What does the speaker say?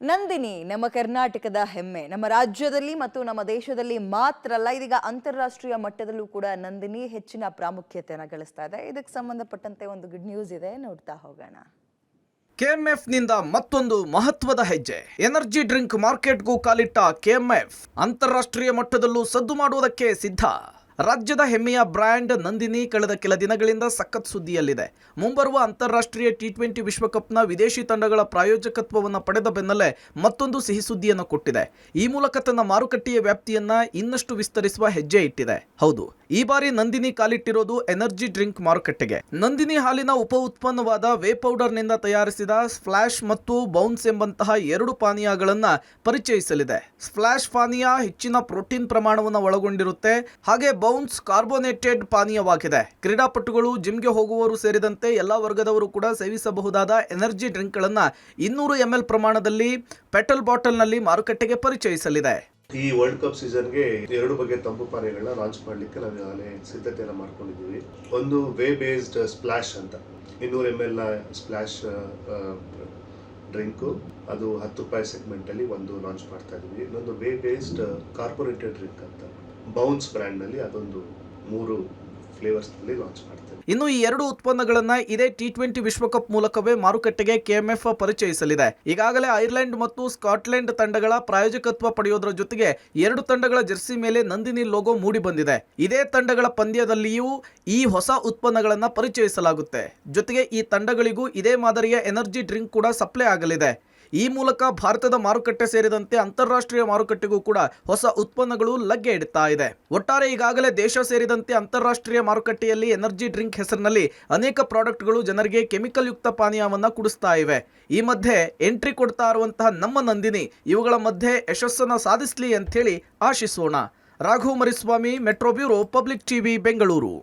ನಂದಿನಿ ನಮ್ಮ ಕರ್ನಾಟಕದ ಹೆಮ್ಮೆ. ನಮ್ಮ ರಾಜ್ಯದಲ್ಲಿ ಮತ್ತು ನಮ್ಮ ದೇಶದಲ್ಲಿ ಮಾತ್ರ ಅಲ್ಲ, ಇದೀಗ ಅಂತಾರಾಷ್ಟ್ರೀಯ ಮಟ್ಟದಲ್ಲೂ ಕೂಡ ನಂದಿನಿ ಹೆಚ್ಚಿನ ಪ್ರಾಮುಖ್ಯತೆಯನ್ನು ಗಳಿಸ್ತಾ ಇದೆ. ಇದಕ್ಕೆ ಸಂಬಂಧಪಟ್ಟಂತೆ ಒಂದು ಗುಡ್ ನ್ಯೂಸ್ ಇದೆ, ನೋಡ್ತಾ ಹೋಗೋಣ. ಕೆಎಂಎಫ್ ನಿಂದ ಮತ್ತೊಂದು ಮಹತ್ವದ ಹೆಜ್ಜೆ. ಎನರ್ಜಿ ಡ್ರಿಂಕ್ ಮಾರ್ಕೆಟ್ಗೂ ಕಾಲಿಟ್ಟ ಕೆಎಂಎಫ್ ಅಂತಾರಾಷ್ಟ್ರೀಯ ಮಟ್ಟದಲ್ಲೂ ಸದ್ದು ಮಾಡುವುದಕ್ಕೆ ಸಿದ್ಧ. ರಾಜ್ಯದ ಹೆಮ್ಮೆಯ ಬ್ರ್ಯಾಂಡ್ ನಂದಿನಿ ಕಳೆದ ಕೆಲ ದಿನಗಳಿಂದ ಸಖತ್ ಸುದ್ದಿಯಲ್ಲಿದೆ. ಮುಂಬರುವ ಅಂತಾರಾಷ್ಟ್ರೀಯ ಟಿ20 ವಿಶ್ವಕಪ್ನ ವಿದೇಶಿ ತಂಡಗಳ ಪ್ರಾಯೋಜಕತ್ವವನ್ನು ಪಡೆದ ಬೆನ್ನಲ್ಲೇ ಮತ್ತೊಂದು ಸಿಹಿ ಸುದ್ದಿಯನ್ನು ಕೊಟ್ಟಿದೆ. ಈ ಮೂಲಕ ತನ್ನ ಮಾರುಕಟ್ಟೆಯ ವ್ಯಾಪ್ತಿಯನ್ನ ಇನ್ನಷ್ಟು ವಿಸ್ತರಿಸುವ ಹೆಜ್ಜೆ ಇಟ್ಟಿದೆ. ಹೌದು, ಈ ಬಾರಿ ನಂದಿನಿ ಕಾಲಿಟ್ಟಿರೋದು ಎನರ್ಜಿ ಡ್ರಿಂಕ್ ಮಾರುಕಟ್ಟೆಗೆ. ನಂದಿನಿ ಹಾಲಿನ ಉಪ ಉತ್ಪನ್ನವಾದ ವೇ ಪೌಡರ್ ನಿಂದ ತಯಾರಿಸಿದ ಸ್ಪ್ಲಾಶ್ ಮತ್ತು ಬೌನ್ಸ್ ಎಂಬಂತಹ ಎರಡು ಪಾನೀಯಗಳನ್ನ ಪರಿಚಯಿಸಲಿದೆ. ಸ್ಪ್ಲಾಶ್ ಪಾನೀಯ ಹೆಚ್ಚಿನ ಪ್ರೋಟೀನ್ ಪ್ರಮಾಣವನ್ನು ಒಳಗೊಂಡಿರುತ್ತೆ. ಹಾಗೆ ಬೌನ್ಸ್ ಕಾರ್ಬೋನೇಟೆಡ್ ಪಾನೀಯವಾಗಿದೆ. ಕ್ರೀಡಾಪಟುಗಳು, ಜಿಮ್ಗೆ ಹೋಗುವವರು ಸೇರಿದಂತೆ ಎಲ್ಲಾ ವರ್ಗದವರು ಕೂಡ ಸೇವಿಸಬಹುದಾದ ಎನರ್ಜಿ ಡ್ರಿಂಕ್ಗಳನ್ನ 200 ml ಪ್ರಮಾಣದಲ್ಲಿ ಪೆಟಲ್ ಬಾಟಲ್ನಲ್ಲಿ ಮಾರುಕಟ್ಟೆಗೆ ಪರಿಚಯಿಸಲಿದೆ. ಈ ವರ್ಲ್ಡ್ ಕಪ್ ಸೀಸನ್ಗೆ ಎರಡು ಬಗೆಯ ತಂಪು ಪಾನೀಯಗಳನ್ನ ಲಾಂಚ್ ಮಾಡಲಿಕ್ಕೆ ನಾವು ಈಗಾಗಲೇ ಸಿದ್ಧತೆಯನ್ನು ಮಾಡ್ಕೊಂಡಿದ್ದೀವಿ. ಒಂದು ವೇ ಬೇಸ್ಡ್ ಸ್ಪ್ಲಾಶ್ ಅಂತ 200 ml ನ ಸ್ಪ್ಲಾಶ್ ಡ್ರಿಂಕು, ಅದು ₹10 ಸೆಗ್ಮೆಂಟಲ್ಲಿ ಒಂದು ಲಾಂಚ್ ಮಾಡ್ತಾ ಇದ್ದೀವಿ. ಇನ್ನೊಂದು ವೇ ಬೇಸ್ಡ್ ಕಾರ್ಪೊರೇಟೆಡ್ ಡ್ರಿಂಕ್ ಅಂತ ಬೌನ್ಸ್ ಬ್ರ್ಯಾಂಡ್ನಲ್ಲಿ ಅದೊಂದು 3 ಫ್ಲೇವರ್ಸ್ನಲ್ಲಿ ಲಾಂಚ್ ಮಾಡ್ತೇವೆ. ಇನ್ನು ಈ ಎರಡು ಉತ್ಪನ್ನಗಳನ್ನ ಇದೇ ಟಿ20 ವಿಶ್ವಕಪ್ ಮೂಲಕವೇ ಮಾರುಕಟ್ಟೆಗೆ ಕೆಎಂಎಫ್ ಪರಿಚಯಿಸಲಿದೆ. ಈಗಾಗಲೇ ಐರ್ಲೆಂಡ್ ಮತ್ತು ಸ್ಕಾಟ್ಲೆಂಡ್ ತಂಡಗಳ ಪ್ರಾಯೋಜಕತ್ವ ಪಡೆಯೋದ್ರ ಜೊತೆಗೆ ಎರಡು ತಂಡಗಳ ಜೆರ್ಸಿ ಮೇಲೆ ನಂದಿನಿ ಲೋಗೋ ಮೂಡಿ ಬಂದಿದೆ. ಇದೇ ತಂಡಗಳ ಪಂದ್ಯದಲ್ಲಿಯೂ ಈ ಹೊಸ ಉತ್ಪನ್ನಗಳನ್ನ ಪರಿಚಯಿಸಲಾಗುತ್ತೆ. ಜೊತೆಗೆ ಈ ತಂಡಗಳಿಗೂ ಇದೇ ಮಾದರಿಯ ಎನರ್ಜಿ ಡ್ರಿಂಕ್ ಕೂಡ ಸಪ್ಲೈ ಆಗಲಿದೆ. ಈ ಮೂಲಕ ಭಾರತದ ಮಾರುಕಟ್ಟೆ ಸೇರಿದಂತೆ ಅಂತಾರಾಷ್ಟ್ರೀಯ ಮಾರುಕಟ್ಟೆಗೂ ಕೂಡ ಹೊಸ ಉತ್ಪನ್ನಗಳು ಲಗ್ಗೆ ಇಡ್ತಾ ಇದೆ. ಒಟ್ಟಾರೆ ಈಗಾಗಲೇ ದೇಶ ಸೇರಿದಂತೆ ಅಂತಾರಾಷ್ಟ್ರೀಯ ಮಾರುಕಟ್ಟೆಯಲ್ಲಿ ಎನರ್ಜಿ ಡ್ರಿಂಕ್ ಹೆಸರಿನಲ್ಲಿ ಅನೇಕ ಪ್ರಾಡಕ್ಟ್ಗಳು ಜನರಿಗೆ ಕೆಮಿಕಲ್ ಯುಕ್ತ ಪಾನೀಯವನ್ನ ಕುಡಿಸ್ತಾ ಇವೆ. ಈ ಮಧ್ಯೆ ಎಂಟ್ರಿ ಕೊಡ್ತಾ ಇರುವಂತಹ ನಮ್ಮ ನಂದಿನಿ ಇವುಗಳ ಮಧ್ಯೆ ಯಶಸ್ಸನ್ನು ಸಾಧಿಸಲಿ ಅಂತ ಹೇಳಿ ಆಶಿಸೋಣ. Raghu Mariswamy, metro bureau, public TV, Bengaluru.